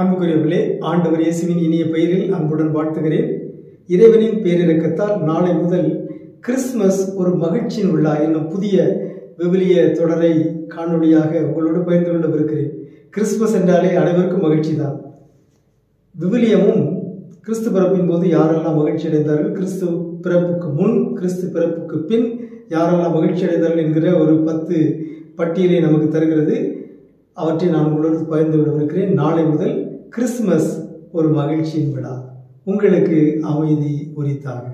அன்புக்குரியவர்களே, ஆண்டவர் இயேசுவின் இனிய பெயரில் அன்புடன் வாழ்த்துகிறேன். இறைவனின் பேரிரக்கத்தால் நாளை முதல் கிறிஸ்துமஸ் ஒரு மகிழ்ச்சியின் விழா என்னும் புதிய விவிலிய தொடரை காணொளியாக உங்களோடு பகிர்ந்து கொண்டிருக்கிறேன். கிறிஸ்துமஸ் என்றாலே அனைவருக்கும் மகிழ்ச்சி தான். விவிலியமும் கிறிஸ்து பிறப்பின் போது யாரெல்லாம் மகிழ்ச்சி அடைந்தார்கள், கிறிஸ்து பிறப்புக்கு முன், கிறிஸ்து பிறப்புக்கு பின் யாரெல்லாம் மகிழ்ச்சி அடைந்தார்கள் என்கிற ஒரு 10 பட்டியலை நமக்கு தருகிறது. அவற்றை நான் உங்களோடு பகிர்ந்து விடவிருக்கிறேன். நாளை முதல் கிறிஸ்துமஸ் ஒரு மகிழ்ச்சியின் விழா. உங்களுக்கு அமைதி உரித்தாக.